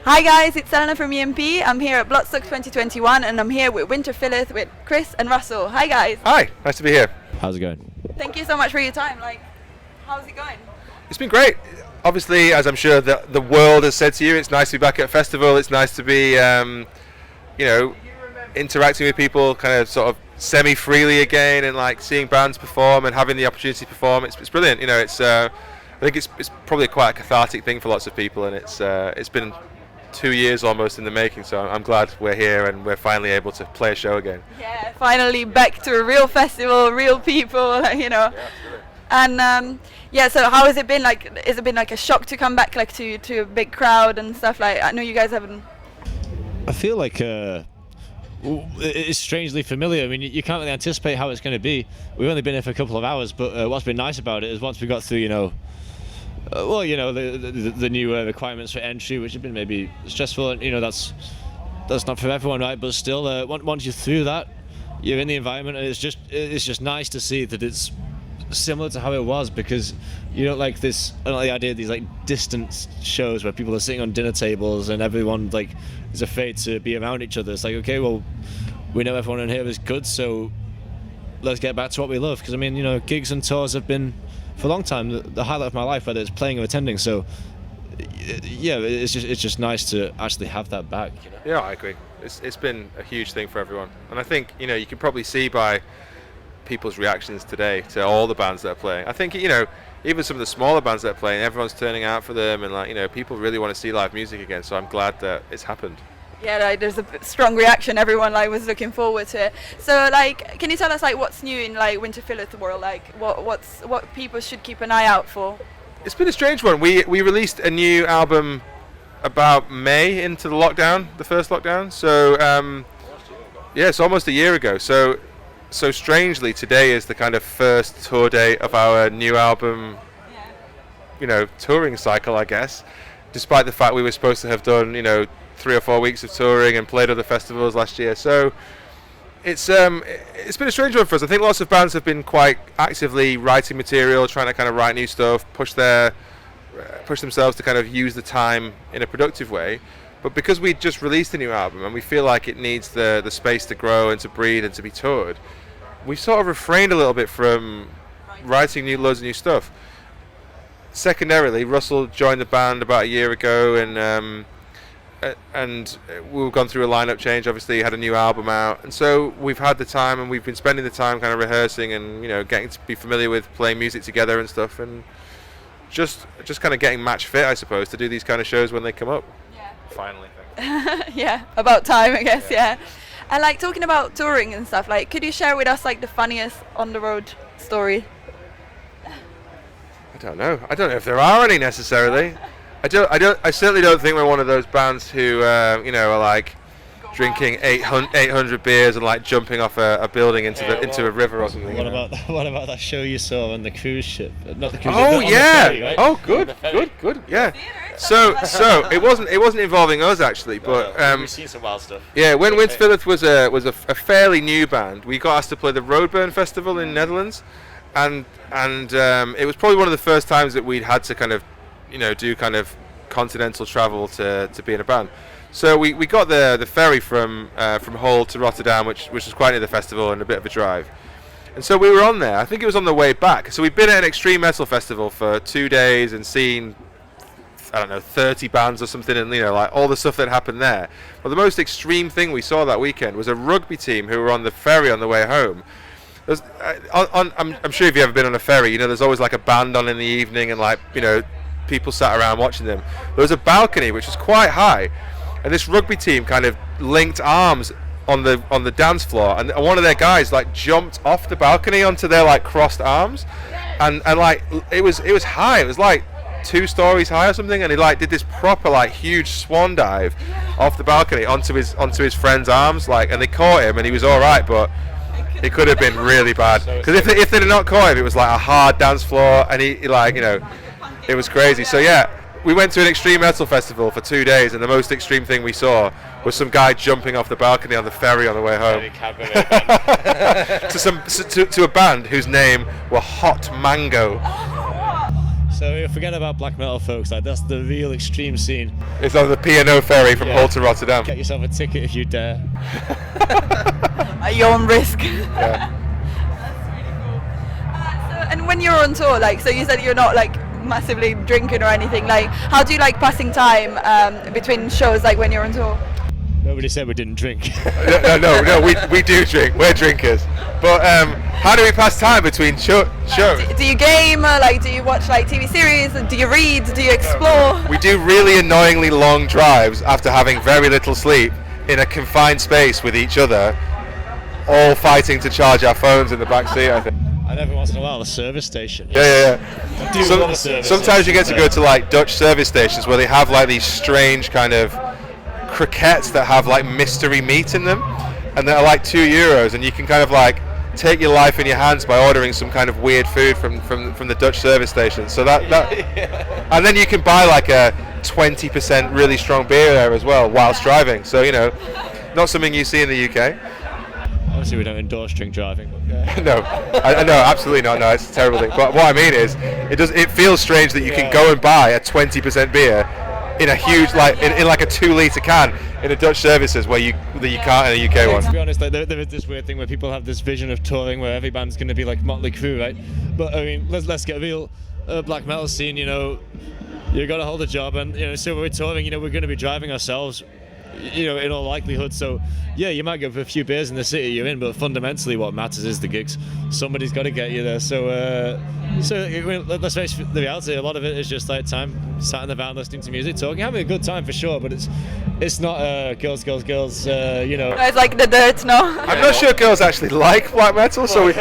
Hi guys, it's Elena from EMP. I'm here at Bloodstock 2021 and I'm here with WINTERFYLLETH with Chris and Russell. Hi guys. Hi, nice to be here. How's it going? Thank you so much for your time. How's it going? It's been great. Obviously, as I'm sure the world has said to you, it's nice to be back at a festival. It's nice to be, interacting with people kind of sort of semi-freely again and like seeing bands perform and having the opportunity to perform. It's brilliant. I think it's probably quite a cathartic thing for lots of people, and it's been 2 years almost in the making, so I'm glad we're here and we're finally able to play a show again. Yeah, finally back to a real festival, real people, Yeah, And so how has it been? Has it been like a shock to come back to a big crowd and stuff? I know you guys haven't. I feel like it's strangely familiar. I mean, you can't really anticipate how it's going to be. We've only been here for a couple of hours, but what's been nice about it is once we got through, the new requirements for entry, which have been maybe stressful, and that's not for everyone, right? But still, once you're through that, you're in the environment, and it's just nice to see that it's similar to how it was, because you don't like this. I don't like the idea of these like distant shows where people are sitting on dinner tables and everyone like is afraid to be around each other. It's like, okay, well, we know everyone in here is good, so let's get back to what we love. Because I mean, gigs and tours have been for a long time the highlight of my life, whether it's playing or attending. So yeah, it's just nice to actually have that back. Yeah, I agree. It's been a huge thing for everyone, and I think you can probably see by people's reactions today to all the bands that are playing. I think even some of the smaller bands that are playing, everyone's turning out for them, and people really want to see live music again. So I'm glad that it's happened. Yeah, there's a strong reaction. Everyone was looking forward to it. So can you tell us what's new in WINTERFYLLETH world? What people should keep an eye out for? It's been a strange one. We released a new album about May into the first lockdown. So yeah, it's almost a year ago. So strangely, today is the kind of first tour date of our new album, touring cycle, I guess. Despite the fact we were supposed to have done, 3 or 4 weeks of touring and played other festivals last year. So it's been a strange one for us. I think lots of bands have been quite actively writing material, trying to kind of write new stuff, push themselves to kind of use the time in a productive way. But because we just released a new album and we feel like it needs the space to grow and to breathe and to be toured, we've sort of refrained a little bit from writing loads of new stuff. Secondarily, Russell joined the band about a year ago, and we've gone through a lineup change. Obviously, he had a new album out, and so we've had the time, and we've been spending the time kind of rehearsing and getting to be familiar with playing music together and stuff, and just kind of getting match fit, I suppose, to do these kind of shows when they come up. Yeah. Finally. Yeah, about time, I guess. Yeah. And talking about touring and stuff, could you share with us the funniest on the road story? I don't know if there are any necessarily. I certainly don't think we're one of those bands who are drinking 800 beers and jumping off a building into a river or something. What about that show you saw on the cruise ship? Not the cruise ship. Oh yeah. Ferry, right? Oh good. Yeah. So it wasn't involving us actually, but we've seen some wild stuff. Yeah, when WINTERFYLLETH was a fairly new band, we got asked to play the Roadburn Festival in Netherlands, and it was probably one of the first times that we'd had to kind of do kind of continental travel to be in a band. So we got the ferry from Hull to Rotterdam, which was quite near the festival and a bit of a drive. And so we were on there. I think it was on the way back. So we'd been at an extreme metal festival for 2 days and seen 30 bands or something, and all the stuff that happened there. But the most extreme thing we saw that weekend was a rugby team who were on the ferry on the way home. I'm sure if you've ever been on a ferry, there's always a band on in the evening and people sat around watching them. There was a balcony which was quite high, and this rugby team kind of linked arms on the dance floor, and one of their guys jumped off the balcony onto their crossed arms, and it was high. It was 2 stories high or something, and he did this proper huge swan dive off the balcony onto his friend's arms, and they caught him and he was all right, but it could have been really bad, because if they'd not caught him, it was a hard dance floor, and he it was crazy. So yeah, we went to an extreme metal festival for 2 days, and the most extreme thing we saw was some guy jumping off the balcony on the ferry on the way home to a band whose name were Hot Mango. So forget about black metal, folks. Like that's the real extreme scene. It's on the P&O ferry from Hull to Rotterdam. Get yourself a ticket if you dare. At your own risk. Yeah. That's really cool. So, and when you're on tour, like, so you said you're not like massively drinking or anything. Like, how do you like passing time between shows, like when you're on tour? Nobody said we didn't drink. No, we do drink. We're drinkers. But how do we pass time between shows? Do you game? Like, do you watch like TV series? Do you read? Do you explore? We do really annoyingly long drives after having very little sleep in a confined space with each other, all fighting to charge our phones in the back seat, I think. And every once in a while, a service station. Yeah. I do love a service Sometimes you station, get to go to like Dutch service stations where they have like these strange kind of croquettes that have like mystery meat in them, and they're like €2, and you can kind of like take your life in your hands by ordering some kind of weird food from the Dutch service station. So that and then you can buy like a 20% really strong beer there as well whilst driving. So not something you see in the UK. Obviously, we don't endorse drink driving. But No, no, absolutely not. No, it's a terrible thing. But what I mean is, it feels strange that you can go and buy a 20% beer in a huge, like in like a 2-litre can in a Dutch services that you can't in a UK one. To be honest, like, there is this weird thing where people have this vision of touring where every band's going to be like Motley Crue, right? But I mean, let's get real. Black metal scene, you got to hold a job, and so we're touring. We're going to be driving ourselves. In all likelihood. So yeah, you might go for a few beers in the city you're in, but fundamentally what matters is the gigs. Somebody's got to get you there. So let's face the reality, a lot of it is just like time sat in the van listening to music, talking, having a good time for sure, but it's not girls. No, it's like the dirt, no? I'm not sure girls actually like black metal, so we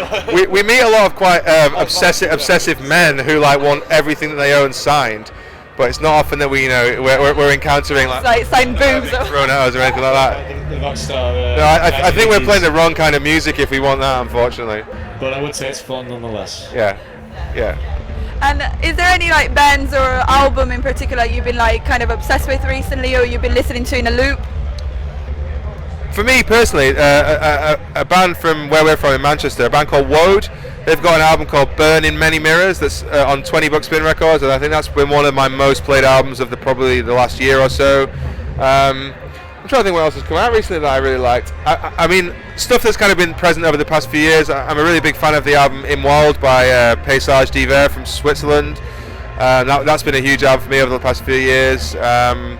meet a lot of quite obsessive men who like want everything that they own signed. But it's not often that we're encountering like signed boobs thrown at us or anything like that. The rock star. No, I think we're playing the wrong kind of music if we want that, unfortunately. But I would say it's fun nonetheless. Yeah. And is there any like bands or album in particular you've been like kind of obsessed with recently, or you've been listening to in a loop? For me personally, a band from where we're from in Manchester, a band called Woad. They've got an album called Burn in Many Mirrors that's on 20 Buck Spin Records, and I think that's been one of my most played albums of probably the last year or so. I'm trying to think what else has come out recently that I really liked. I mean, stuff that's kind of been present over the past few years. I'm a really big fan of the album In Wild by Paysage Diver from Switzerland. That's been a huge album for me over the past few years. I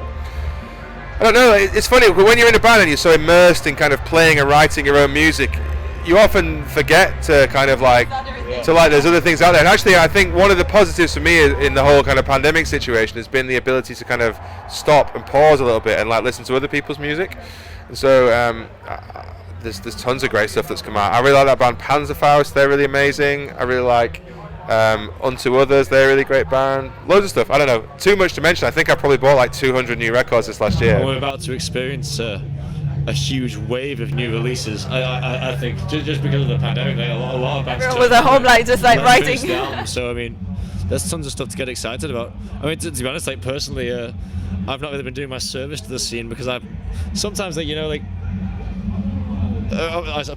don't know, it's funny, when you're in a band and you're so immersed in kind of playing and writing your own music, you often forget to kind of like, there's other things out there. And actually, I think one of the positives for me in the whole kind of pandemic situation has been the ability to kind of stop and pause a little bit and like listen to other people's music. And so there's tons of great stuff that's come out. I really like that band Panzerfaust, they're really amazing. I really like Unto Others, they're a really great band. Loads of stuff, I don't know, too much to mention. I think I probably bought like 200 new records this last year. We're about to experience a huge wave of new releases. I think just because of the pandemic, like, a lot of bands was at home like just like writing. The album, so I mean, there's tons of stuff to get excited about. I mean, to be honest, like personally, I've not really been doing my service to the scene because I sometimes I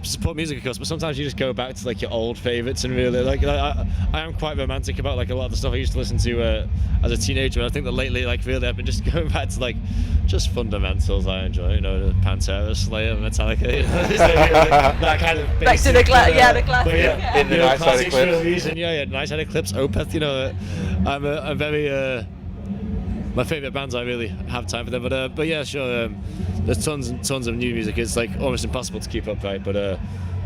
support music, of course, but sometimes you just go back to like your old favourites and really like I am quite romantic about like a lot of the stuff I used to listen to as a teenager, and I think that lately like really I've been just going back to like just fundamentals I enjoy, the Pantera, Slayer, Metallica, that kind of back to the classic. In the Night Side Eclipse. Night Side Eclipse, Opeth, I'm very my favourite bands, I really have time for them, but yeah, sure, there's tons and tons of new music. It's like almost impossible to keep up, right? But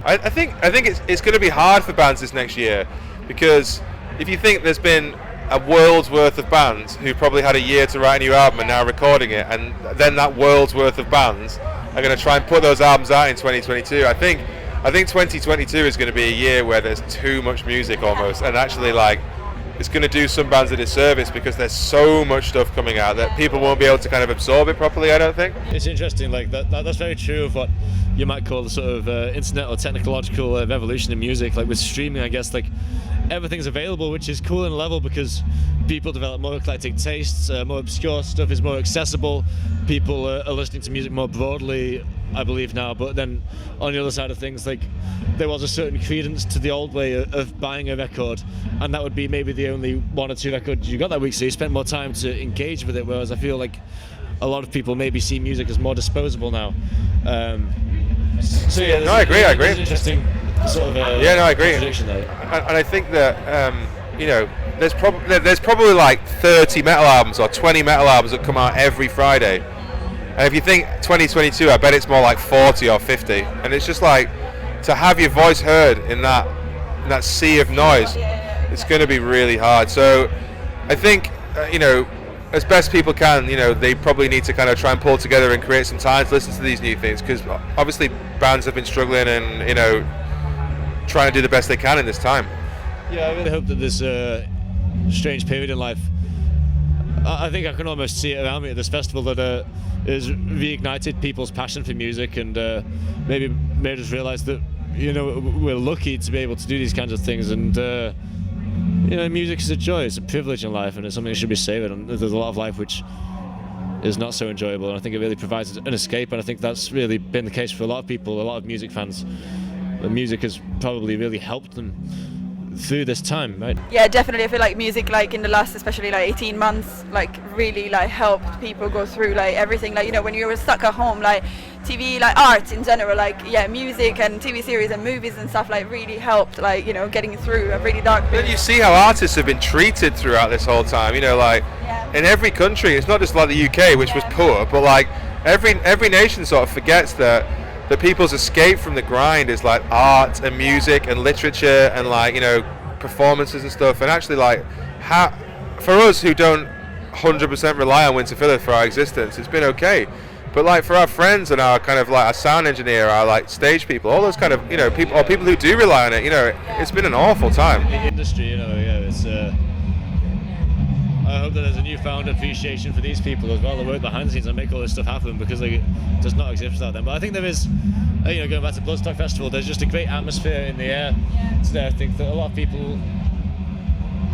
I think it's going to be hard for bands this next year, because if you think there's been a world's worth of bands who probably had a year to write a new album and now recording it, and then that world's worth of bands are going to try and put those albums out in 2022. I think 2022 is going to be a year where there's too much music almost, and actually like it's going to do some bands a disservice because there's so much stuff coming out that people won't be able to kind of absorb it properly, I don't think. It's interesting, like that's very true of what you might call the sort of internet or technological revolution in music. Like with streaming, I guess, like everything's available, which is cool in a level because people develop more eclectic tastes, more obscure stuff is more accessible, people are listening to music more broadly, I believe now. But then on the other side of things, like, there was a certain credence to the old way of buying a record, and that would be maybe the only 1 or 2 records you got that week, so you spent more time to engage with it, whereas I feel like a lot of people maybe see music as more disposable now. So yeah, no, I agree. There's an interesting sort of yeah, no, I agree. contradiction there. And I think that you know, there's probably like 30 metal albums or 20 metal albums that come out every Friday. And if you think 2022, I bet it's more like 40 or 50. And it's just like, to have your voice heard in that sea of noise, it's going to be really hard. So I think you know, as best people can, you know, they probably need to kind of try and pull together and create some time to listen to these new things, because obviously bands have been struggling and, you know, trying to do the best they can in this time. Yeah, I really hope that this strange period in life, I think I can almost see it around me at this festival, that has reignited people's passion for music and maybe made us realize that, you know, we're lucky to be able to do these kinds of things, and you know, music is a joy, it's a privilege in life, and it's something that should be savoured. And there's a lot of life which is not so enjoyable, and I think it really provides an escape, and I think that's really been the case for a lot of people, a lot of music fans. The music has probably really helped them through this time, right? Yeah, definitely. I feel like music, like in the last, especially like 18 months, like really like helped people go through like everything. Like, you know, when you were stuck at home, like TV, like art in general, like, yeah, music and TV series and movies and stuff like really helped, like, you know, getting through a really dark period. Then you see how artists have been treated throughout this whole time, you know, like in every country. It's not just like the UK, which was poor, but like every nation sort of forgets that people's escape from the grind is like art and music and literature and, like, you know, performances and stuff. And actually, like, for us who don't 100% rely on WINTERFYLLETH for our existence, it's been okay. But like for our friends and our kind of like our sound engineer, our like stage people, all those kind of, you know, people, or people who do rely on it, you know, it's been an awful time. The industry, you know, yeah, it's. I hope that there's a newfound appreciation for these people as well, that work behind the scenes and make all this stuff happen, because like, it does not exist without them. But I think there is, you know, going back to Bloodstock Festival, there's just a great atmosphere in the air today. I think that a lot of people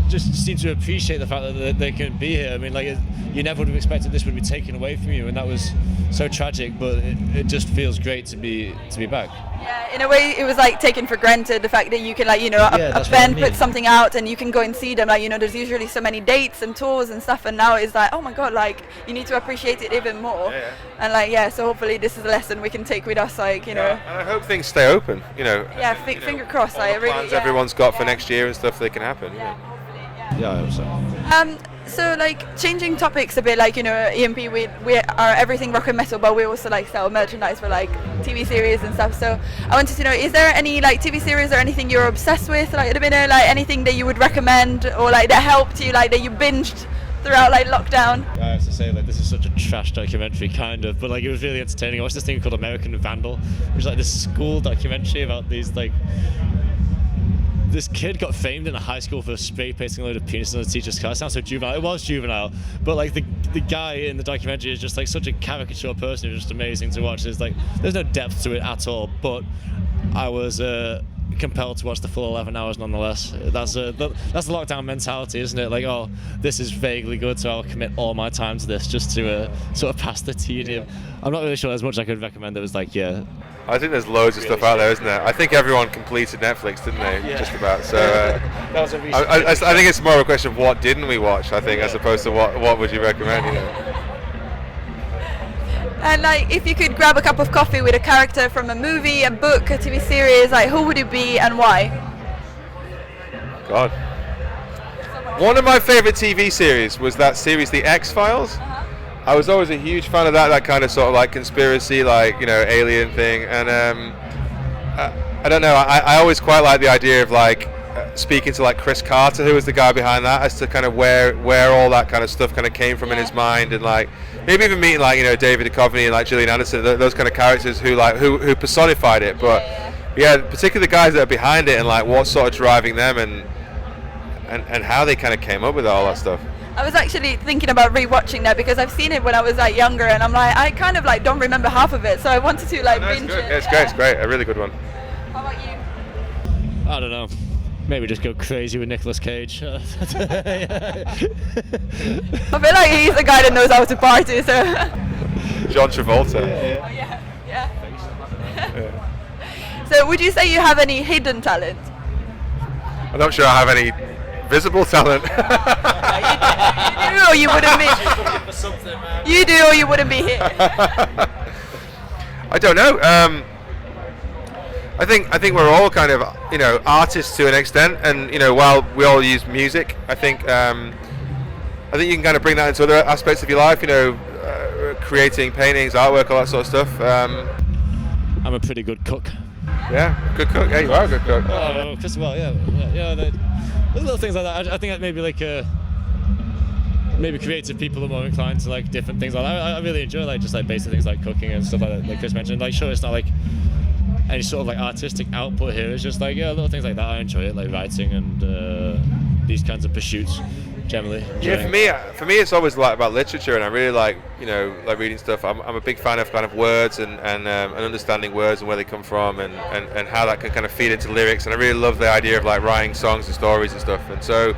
just seem to appreciate the fact that they can be here. I mean, like, you never would have expected this would be taken away from you, and that was so tragic, but it just feels great to be back. Yeah, in a way it was like taken for granted, the fact that you can, like, you know, a band put something out and you can go and see them, like, you know, there's usually so many dates and tours and stuff, and now it's like, oh my god, like, you need to appreciate it even more. And like, yeah, so hopefully this is a lesson we can take with us, like, you know. And I hope things stay open, you know. Yeah, finger crossed, like, really. Plans everyone's got for next year and stuff that can happen. Yeah, I hope so. So like, changing topics a bit, like, you know, EMP, we are everything rock and metal, but we also like sell merchandise for like TV series and stuff. So I wanted to know, is there any like TV series or anything you're obsessed with, like at the minute, like anything that you would recommend, or like that helped you, like that you binged throughout like lockdown? I have to say, like, this is such a trash documentary, kind of, but like, it was really entertaining. I watched this thing called American Vandal, which is like this school documentary about these, like, this kid got famed in a high school for spray painting a load of penises on the teacher's car. It sounds so juvenile. It was juvenile, but like the guy in the documentary is just like such a caricature person. It was just amazing to watch. There's no depth to it at all, but I was compelled to watch the full 11 hours nonetheless. That's the lockdown mentality, isn't it? Like, oh, this is vaguely good, so I'll commit all my time to this just to sort of pass the tedium. I'm not really sure there's much I could recommend that was like, yeah. I think there's loads of stuff out there, isn't there? I think everyone completed Netflix, didn't they? Yeah. Just about. So that was a I think it's more of a question of what didn't we watch, I think, as opposed to what would you recommend, you know? And like, if you could grab a cup of coffee with a character from a movie, a book, a TV series, like, who would it be and why? God. One of my favorite TV series was that series, The X-Files. I was always a huge fan of that kind of sort of like conspiracy, like, you know, alien thing. And I don't know, I always quite like the idea of like speaking to like Chris Carter, who was the guy behind that, as to kind of where all that kind of stuff kind of came from in his mind, and like maybe even meeting like, you know, David Duchovny and like Gillian Anderson, those kind of characters who personified it. But yeah, particularly the guys that are behind it, and like what's sort of driving them, and how they kind of came up with all that stuff. I was actually thinking about rewatching that, because I've seen it when I was like younger, and I'm like, I kind of like don't remember half of it, so I wanted to like binge it. It's great, a really good one. How about you? I don't know. maybe just go crazy with Nicolas Cage. I feel like he's the guy that knows how to party. So. John Travolta. Oh, yeah. So would you say you have any hidden talent? I'm not sure I have any visible talent. You do, or you wouldn't be. You do, or you wouldn't be here. I don't know. I think we're all kind of artists to an extent, and while we all use music, I think you can kind of bring that into other aspects of your life. Creating paintings, artwork, all that sort of stuff. I'm a pretty good cook. Yeah, good cook. Yeah, you are a good cook. Oh, Chris, well, yeah. There's little things like that. I think that maybe maybe creative people are more inclined to like different things like that. I really enjoy just basic things like cooking and stuff like that. Like Chris mentioned, sure, it's not like any sort of artistic output here. It's just little things like that. I enjoy it, like writing and these kinds of pursuits. Generally, yeah. For me, it's always about literature, and I really like reading stuff. I'm a big fan of kind of words and understanding words and where they come from, and how that can kind of feed into lyrics. And I really love the idea of writing songs and stories and stuff. And so,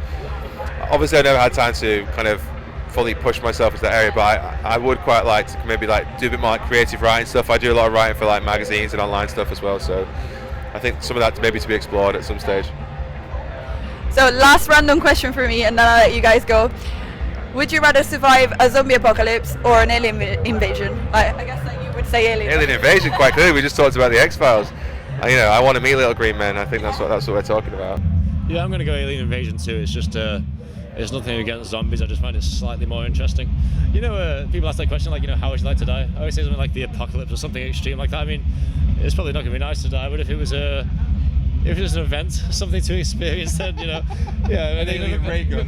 obviously, I never had time to kind of fully push myself into that area, but I would quite like to maybe do a bit more creative writing stuff. I do a lot of writing for magazines and online stuff as well. So I think some of that maybe to be explored at some stage. So last random question for me, and then I'll let you guys go. Would you rather survive a zombie apocalypse or an alien invasion? I guess you would say alien. Alien invasion, quite clearly. We just talked about the X-Files. I want to meet little green men. I think that's what we're talking about. Yeah, I'm going to go alien invasion too. It's just it's nothing against zombies. I just find it slightly more interesting. People ask that question how would you like to die? I always say something like the apocalypse or something extreme like that. I mean, it's probably not going to be nice to die, but if it was an event, something to experience, then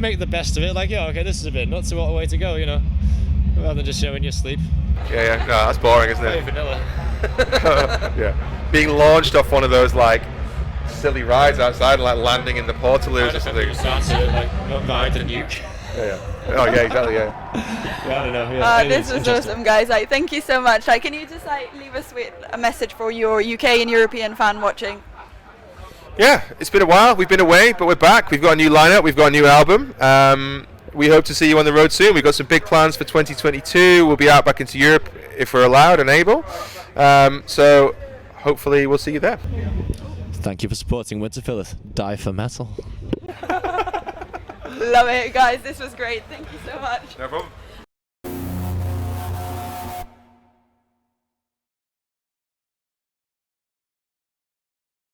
make the best of it. Okay, this is a bit nuts. What a way to go, rather than just in your sleep. Yeah. No, that's boring, isn't it? Vanilla. Yeah, being launched off one of those silly rides outside and landing in the Portaloos or something. Ride the nuke. Yeah. Oh yeah, exactly. Yeah. I don't know. Yeah. This was awesome, guys. Thank you so much. Can you just leave us with a message for your UK and European fan watching? Yeah, it's been a while. We've been away, but we're back. We've got a new lineup. We've got a new album. We hope to see you on the road soon. We've got some big plans for 2022. We'll be out back into Europe if we're allowed and able. So hopefully we'll see you there. Thank you for supporting WINTERFYLLETH. Die for metal. Love it, guys. This was great. Thank you so much. No problem.